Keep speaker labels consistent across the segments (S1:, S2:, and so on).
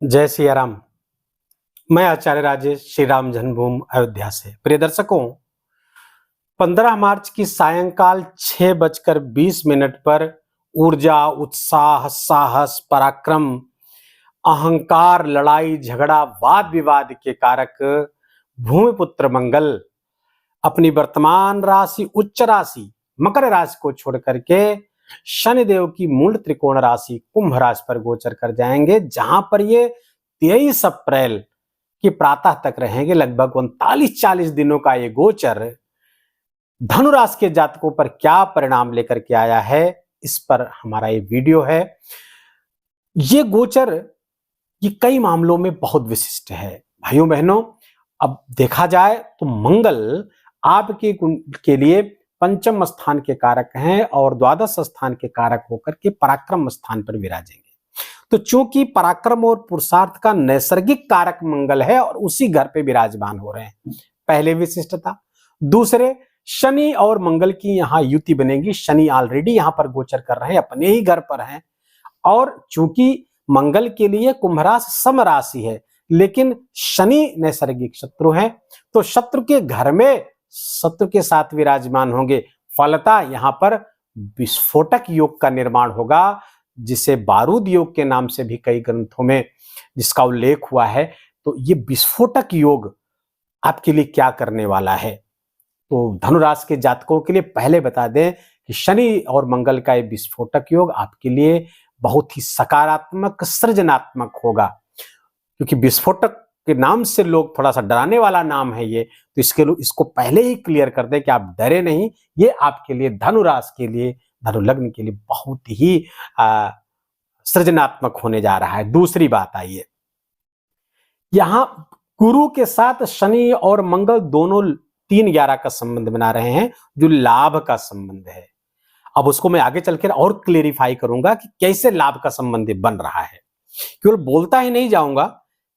S1: जय सिया राम। मैं आचार्य राजेश श्री राम जन्मभूमि अयोध्या से। प्रिय दर्शकों, 15 मार्च की सायंकाल 6:20 पर ऊर्जा, उत्साह, साहस, पराक्रम, अहंकार, लड़ाई झगड़ा, वाद विवाद के कारक भूमिपुत्र मंगल अपनी वर्तमान राशि उच्च राशि मकर राशि को छोड़ करके शनिदेव की मूल त्रिकोण राशि कुंभ राशि पर गोचर कर जाएंगे, जहां पर ये 23 अप्रैल की प्रातः तक रहेंगे। लगभग 39-40 दिनों का ये गोचर धनु राशि के जातकों पर क्या परिणाम लेकर के आया है, इस पर हमारा ये वीडियो है। ये गोचर ये कई मामलों में बहुत विशिष्ट है। भाइयों बहनों, अब देखा जाए तो मंगल आपके के लिए पंचम स्थान के कारक हैं और द्वादश स्थान के कारक होकर के पराक्रम स्थान पर विराजेंगे। तो चूंकि पराक्रम और पुरुषार्थ का नैसर्गिक कारक मंगल है और उसी घर पे विराजमान हो रहे हैं, पहले विशिष्टता। दूसरे, शनि और मंगल की यहाँ युति बनेगी। शनि ऑलरेडी यहाँ पर गोचर कर रहे हैं, अपने ही घर पर हैं, और चूंकि मंगल के लिए कुंभ राशि सम राशि है, लेकिन शनि नैसर्गिक शत्रु हैं, तो शत्रु के घर में शत्रु के साथ विराजमान होंगे। फलतः यहाँ पर विस्फोटक योग का निर्माण होगा, जिसे बारूद योग के नाम से भी कई ग्रंथों में जिसका उल्लेख हुआ है। तो ये विस्फोटक योग आपके लिए क्या करने वाला है, तो धनुराशि के जातकों के लिए पहले बता दें कि शनि और मंगल का ये विस्फोटक योग आपके लिए बहुत ही सकारात्मक सृजनात्मक होगा। क्योंकि विस्फोटक के नाम से लोग थोड़ा सा डराने वाला नाम है ये, तो इसको पहले ही क्लियर कर दें कि आप डरे नहीं। ये आपके लिए धनुराशि के लिए, धनु लग्न के लिए बहुत ही सृजनात्मक होने जा रहा है। दूसरी बात आइए, यहां गुरु के साथ शनि और मंगल दोनों 3-11 का संबंध बना रहे हैं, जो लाभ का संबंध है। अब उसको मैं आगे चलकर और क्लेरिफाई करूंगा कि कैसे लाभ का संबंध बन रहा है। केवल बोलता ही नहीं जाऊंगा,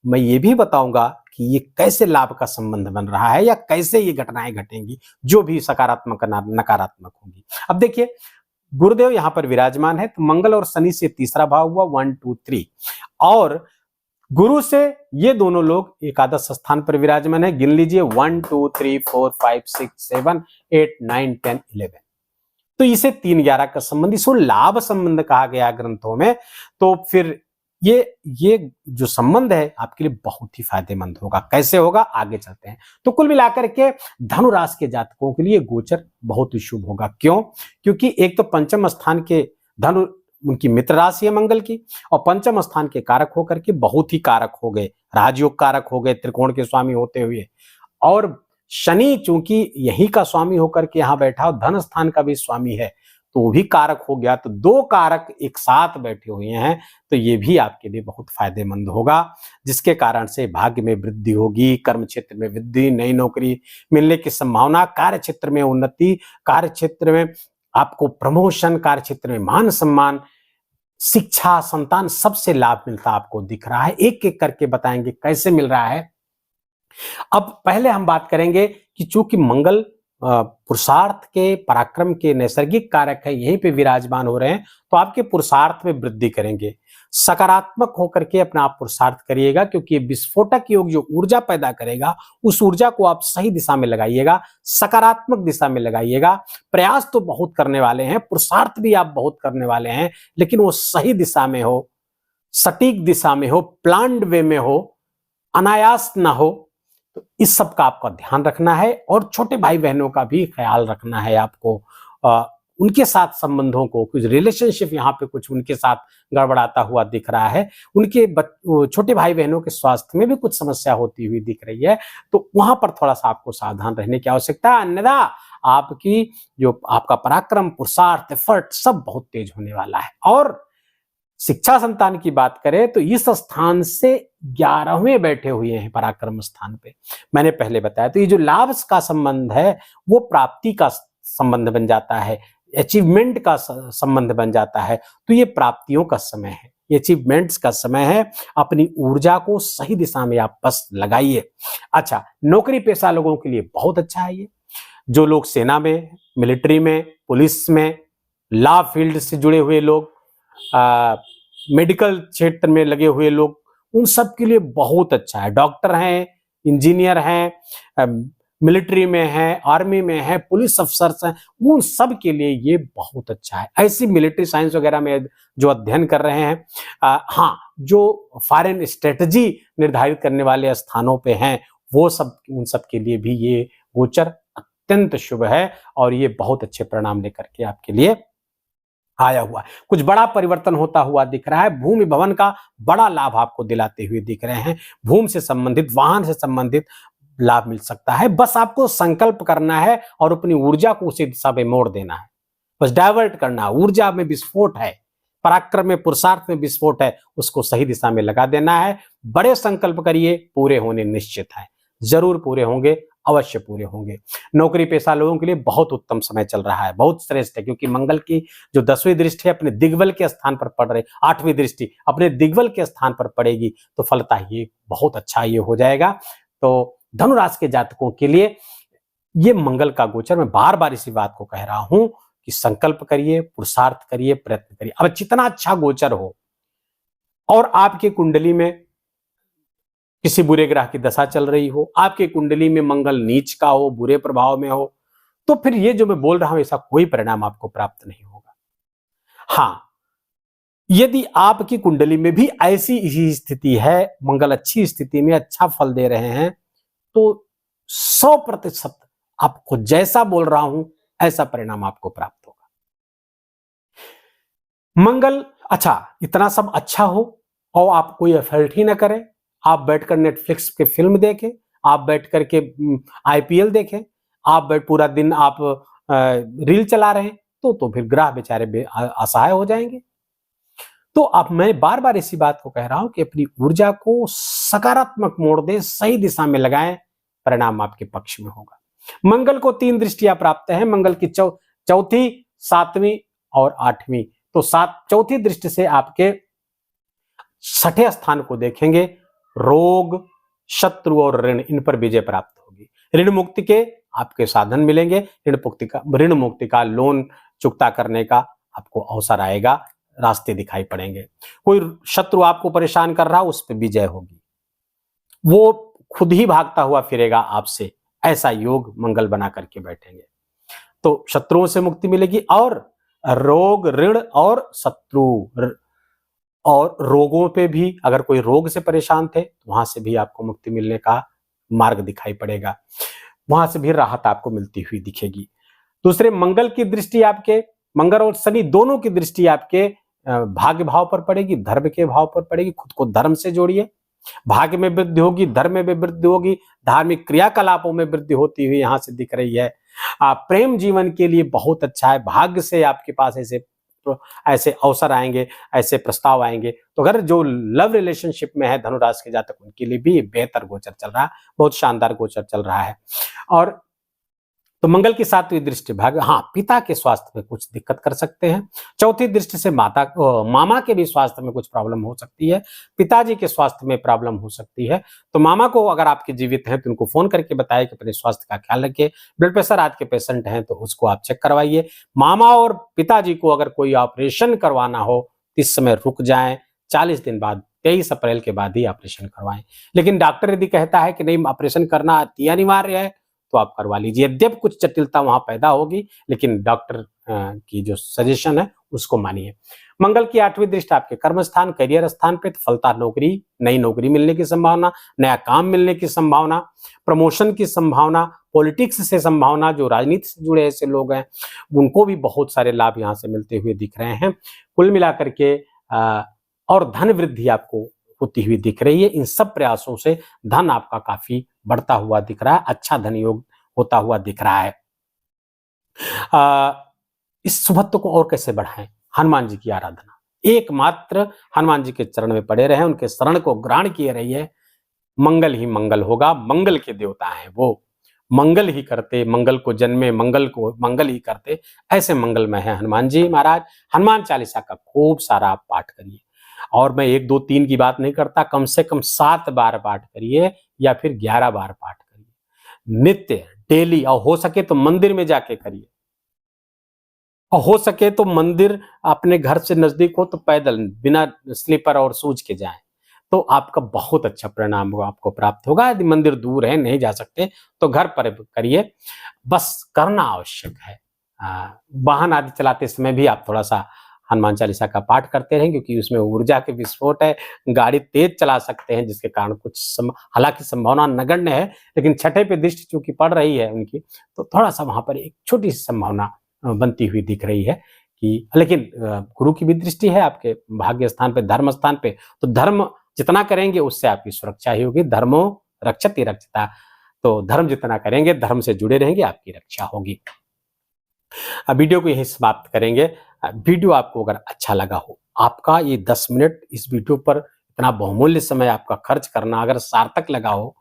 S1: मैं ये भी बताऊंगा कि ये कैसे लाभ का संबंध बन रहा है या कैसे ये घटनाएं घटेंगी, जो भी सकारात्मक नकारात्मक होंगी। अब देखिए, गुरुदेव यहां पर विराजमान है, तो मंगल और शनि से तीसरा भाव हुआ 1 2 3, और गुरु से ये दोनों लोग एकादश स्थान पर विराजमान है। गिन लीजिए 1 2 3 4 5 6 7 8 9 10 11। तो इसे 3-11 का संबंध, इसको लाभ संबंध कहा गया ग्रंथों में। तो फिर ये जो संबंध है आपके लिए बहुत ही फायदेमंद होगा। कैसे होगा, आगे चलते हैं। तो कुल मिलाकर के धनु राशि के जातकों के लिए गोचर बहुत ही शुभ होगा। क्यों? क्योंकि एक तो पंचम स्थान के धनु उनकी मित्र राशि है मंगल की, और पंचम स्थान के कारक होकर के बहुत ही कारक हो गए, राजयोग कारक हो गए त्रिकोण के स्वामी होते हुए। और शनि चूंकि यही का स्वामी होकर के यहाँ बैठा और धन स्थान का भी स्वामी है, तो वो भी कारक हो गया। तो दो कारक एक साथ बैठे हुए हैं, तो ये भी आपके लिए बहुत फायदेमंद होगा, जिसके कारण से भाग्य में वृद्धि होगी, कर्म क्षेत्र में वृद्धि, नई नौकरी मिलने की संभावना, कार्य क्षेत्र में उन्नति, कार्य क्षेत्र में आपको प्रमोशन, कार्य क्षेत्र में मान सम्मान, शिक्षा, संतान, सबसे लाभ मिलता आपको दिख रहा है। एक एक करके बताएंगे कैसे मिल रहा है। अब पहले हम बात करेंगे कि चूंकि मंगल पुरुषार्थ के, पराक्रम के नैसर्गिक कारक है, यहीं पे विराजमान हो रहे हैं, तो आपके पुरुषार्थ में वृद्धि करेंगे। सकारात्मक होकर के अपना आप पुरुषार्थ करिएगा, क्योंकि विस्फोटक योग जो ऊर्जा पैदा करेगा, उस ऊर्जा को आप सही दिशा में लगाइएगा, सकारात्मक दिशा में लगाइएगा। प्रयास तो बहुत करने वाले हैं, पुरुषार्थ भी आप बहुत करने वाले हैं, लेकिन वो सही दिशा में हो, सटीक दिशा में हो, प्लान्ड वे में हो, अनायास ना हो। तो इस सब का आपका ध्यान रखना है, और छोटे भाई बहनों का भी ख्याल रखना है आपको। उनके साथ संबंधों को, कुछ रिलेशनशिप यहाँ पे कुछ उनके साथ गड़बड़ाता हुआ दिख रहा है, उनके छोटे भाई बहनों के स्वास्थ्य में भी कुछ समस्या होती हुई दिख रही है, तो वहां पर थोड़ा सा आपको सावधान रहने की आवश्यकता है। अन्यथा आपकी जो आपका पराक्रम, पुरुषार्थ, एफर्ट सब बहुत तेज होने वाला है। और शिक्षा संतान की बात करें तो इस स्थान से 11वें बैठे हुए हैं पराक्रम स्थान पे, मैंने पहले बताया। तो ये जो लाभ का संबंध है वो प्राप्ति का संबंध बन जाता है, अचीवमेंट का संबंध बन जाता है। तो ये प्राप्तियों का समय है, ये अचीवमेंट्स का समय है। अपनी ऊर्जा को सही दिशा में आप बस लगाइए। अच्छा, नौकरी पेशा लोगों के लिए बहुत अच्छा है ये। जो लोग सेना में, मिलिट्री में, पुलिस में, लॉ फील्ड से जुड़े हुए लोग, मेडिकल क्षेत्र में लगे हुए लोग, उन सब के लिए बहुत अच्छा है। डॉक्टर हैं, इंजीनियर हैं, मिलिट्री में हैं, आर्मी में हैं, पुलिस अफसर्स हैं, उन सब के लिए ये बहुत अच्छा है। ऐसी मिलिट्री साइंस वगैरह में जो अध्ययन कर रहे हैं, हाँ, जो फॉरेन स्ट्रेटजी निर्धारित करने वाले स्थानों पे हैं, वो सब, उन सब के लिए भी ये गोचर अत्यंत शुभ है और ये बहुत अच्छे परिणाम लेकर के आपके लिए आया हुआ है। कुछ बड़ा परिवर्तन होता हुआ दिख रहा है। भूमि भवन का बड़ा लाभ आपको दिलाते हुए दिख रहे हैं। भूमि से संबंधित, वाहन से संबंधित लाभ मिल सकता है। बस आपको संकल्प करना है और अपनी ऊर्जा को उसी दिशा में मोड़ देना है। बस डाइवर्ट करना। ऊर्जा में विस्फोट है, पराक्रम में, पुरुषार्थ में विस्फोट है, उसको सही दिशा में लगा देना है। बड़े संकल्प करिए, पूरे होने निश्चित है। जरूर पूरे होंगे, अवश्य पूरे होंगे। नौकरी पेशा लोगों के लिए बहुत उत्तम समय चल रहा है, बहुत श्रेष्ठ है, क्योंकि मंगल की जो 10वीं दृष्टि है अपने दिग्बल के स्थान पर पड़ रही, 8वीं दृष्टि अपने दिग्बल के स्थान पर पड़ेगी, तो फलतः ये बहुत अच्छा ये हो जाएगा। तो धनुराशि के जातकों के लिए ये मंगल का गोचर, मैं बार बार इसी बात को कह रहा हूं कि संकल्प करिए, पुरुषार्थ करिए, प्रयत्न करिए। अब जितना अच्छा गोचर हो और आपकी कुंडली में किसी बुरे ग्रह की दशा चल रही हो, आपकी कुंडली में मंगल नीच का हो, बुरे प्रभाव में हो, तो फिर ये जो मैं बोल रहा हूं ऐसा कोई परिणाम आपको प्राप्त नहीं होगा। हाँ, यदि आपकी कुंडली में भी ऐसी ही स्थिति है, मंगल अच्छी स्थिति में अच्छा फल दे रहे हैं, तो 100% आपको जैसा बोल रहा हूं ऐसा परिणाम आपको प्राप्त होगा। मंगल अच्छा, इतना सब अच्छा हो और आप कोई एफर्ट ही ना करें, आप बैठकर नेटफ्लिक्स के फिल्म देखें, आप बैठ करके आईपीएल देखें, आप पूरा दिन आप रील चला रहे हैं, तो फिर ग्रह बेचारे असहाय हो जाएंगे। तो अब मैं बार बार इसी बात को कह रहा हूं कि अपनी ऊर्जा को सकारात्मक मोड़ दें, सही दिशा में लगाएं, परिणाम आपके पक्ष में होगा। मंगल को 3 दृष्टियां प्राप्त हैं। मंगल की चौथी, 7वीं और 8वीं। तो चौथी दृष्टि से आपके 6ठे स्थान को देखेंगे। रोग, शत्रु और ऋण, इन पर विजय प्राप्त होगी। ऋण मुक्ति के आपके साधन मिलेंगे। ऋण मुक्ति का लोन चुकता करने का आपको अवसर आएगा, रास्ते दिखाई पड़ेंगे। कोई शत्रु आपको परेशान कर रहा, उस पर विजय होगी, वो खुद ही भागता हुआ फिरेगा आपसे, ऐसा योग मंगल बना करके बैठेंगे। तो शत्रुओं से मुक्ति मिलेगी और रोग, ऋण और शत्रु और रोगों पे भी, अगर कोई रोग से परेशान थे तो वहां से भी आपको मुक्ति मिलने का मार्ग दिखाई पड़ेगा, वहां से भी राहत आपको मिलती हुई दिखेगी। दूसरे, मंगल की दृष्टि आपके, मंगल और शनि दोनों की दृष्टि आपके भाग्य भाव पर पड़ेगी, धर्म के भाव पर पड़ेगी। खुद को धर्म से जोड़िए, भाग्य में वृद्धि होगी, धर्म में वृद्धि होगी, धार्मिक क्रियाकलापों में वृद्धि होती हुई यहां से दिख रही है। प्रेम जीवन के लिए बहुत अच्छा है। भाग्य से आपके पास ऐसे अवसर आएंगे, ऐसे प्रस्ताव आएंगे। तो अगर जो लव रिलेशनशिप में है धनुराशि के जातक, उनके लिए भी बेहतर गोचर चल रहा है, बहुत शानदार गोचर चल रहा है। और तो मंगल की 7वीं दृष्टि भाग्य, हाँ, पिता के स्वास्थ्य में कुछ दिक्कत कर सकते हैं। चौथी दृष्टि से मामा के भी स्वास्थ्य में कुछ प्रॉब्लम हो सकती है, पिताजी के स्वास्थ्य में प्रॉब्लम हो सकती है। तो मामा को अगर आपके जीवित हैं तो उनको फोन करके बताएं कि अपने स्वास्थ्य का ख्याल रखिए। ब्लड प्रेशर आज के पेशेंट हैं तो उसको आप चेक करवाइए। मामा और पिताजी को अगर कोई ऑपरेशन करवाना हो, इस समय रुक जाएं, 40 दिन बाद, 23 अप्रैल के बाद ही ऑपरेशन करवाएं। लेकिन डॉक्टर यदि कहता है कि नहीं, ऑपरेशन करना अति अनिवार्य है, तो आप करवा लीजिए। यद्यप कुछ जटिलता वहां पैदा होगी, लेकिन डॉक्टर की जो सजेशन है उसको मानिए। मंगल की 8वीं दृष्टि आपके कर्म स्थान, करियर स्थान पे, तो फलता नौकरी, नई नौकरी मिलने की संभावना, नया काम मिलने की संभावना, प्रमोशन की संभावना, पॉलिटिक्स से संभावना। जो राजनीति से जुड़े ऐसे लोग हैं उनको भी बहुत सारे लाभ यहाँ से मिलते हुए दिख रहे हैं। कुल मिलाकर के और धन वृद्धि आपको होती हुई दिख रही है। इन सब प्रयासों से धन आपका काफी बढ़ता हुआ दिख रहा है, अच्छा धन योग होता हुआ दिख रहा है। इस शुभत्व को और कैसे बढ़ाएं? हनुमान जी की आराधना, एकमात्र हनुमान जी के चरण में पड़े रहे, उनके शरण को ग्रहण किए रहिए। मंगल ही मंगल होगा। मंगल के देवता हैं वो, मंगल ही करते, मंगल को जन्मे, मंगल को मंगल ही करते, ऐसे मंगलमय है हनुमान जी महाराज। हनुमान चालीसा का खूब सारा आप पाठ करिए, और मैं 1, 2, 3 की बात नहीं करता, कम से कम 7 बार पाठ करिए या फिर 11 बार पाठ करिए, नित्य, डेली। और हो सके तो मंदिर में जाके करिए, और हो सके तो मंदिर अपने घर से नजदीक हो तो पैदल, बिना स्लीपर और शूज के जाएं। तो आपका बहुत अच्छा परिणाम आपको प्राप्त होगा। यदि मंदिर दूर है, नहीं जा सकते, तो घर पर करिए, बस करना आवश्यक है। वाहन आदि चलाते समय भी आप थोड़ा-सा हनुमान चालीसा का पाठ करते रहें, क्योंकि उसमें ऊर्जा के विस्फोट है, गाड़ी तेज चला सकते हैं, जिसके कारण हालाँकि संभावना नगण्य है, लेकिन छठे पे दृष्टि चूँकि पड़ रही है उनकी, तो थोड़ा-सा वहाँ पर एक छोटी-सी संभावना बनती हुई दिख रही है कि, लेकिन गुरु की भी दृष्टि है आपके भाग्य स्थान पे, धर्म स्थान पे, तो धर्म जितना करेंगे उससे आपकी सुरक्षा ही होगी। धर्मो रक्षति रक्षिता, तो धर्म जितना करेंगे, धर्म से जुड़े रहेंगे, आपकी रक्षा होगी। वीडियो को यहीं समाप्त करेंगे। वीडियो आपको अगर अच्छा लगा हो, आपका ये 10 मिनट इस वीडियो पर इतना बहुमूल्य समय आपका खर्च करना अगर सार्थक लगा हो,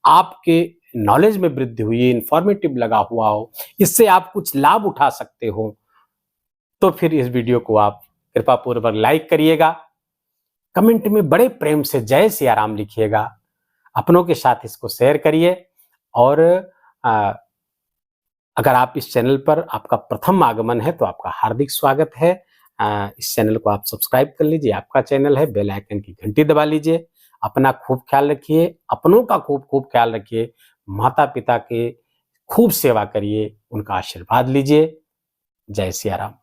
S1: आपके नॉलेज में वृद्धि हुई, इन्फॉर्मेटिव लगा हुआ हो, इससे आप कुछ लाभ उठा सकते हो, तो फिर इस वीडियो को आप कृपा पूर्वक लाइक करिएगा। कमेंट में बड़े प्रेम से जय सिया राम लिखिएगा। अपनों के साथ इसको शेयर करिए, और अगर आप इस चैनल पर आपका प्रथम आगमन है तो आपका हार्दिक स्वागत है। इस चैनल को आप सब्सक्राइब कर लीजिए, आपका चैनल है, बेल आइकन की घंटी दबा लीजिए। अपना खूब ख्याल रखिए, अपनों का खूब खूब ख्याल रखिए, माता पिता के खूब सेवा करिए, उनका आशीर्वाद लीजिए। जय सिया राम।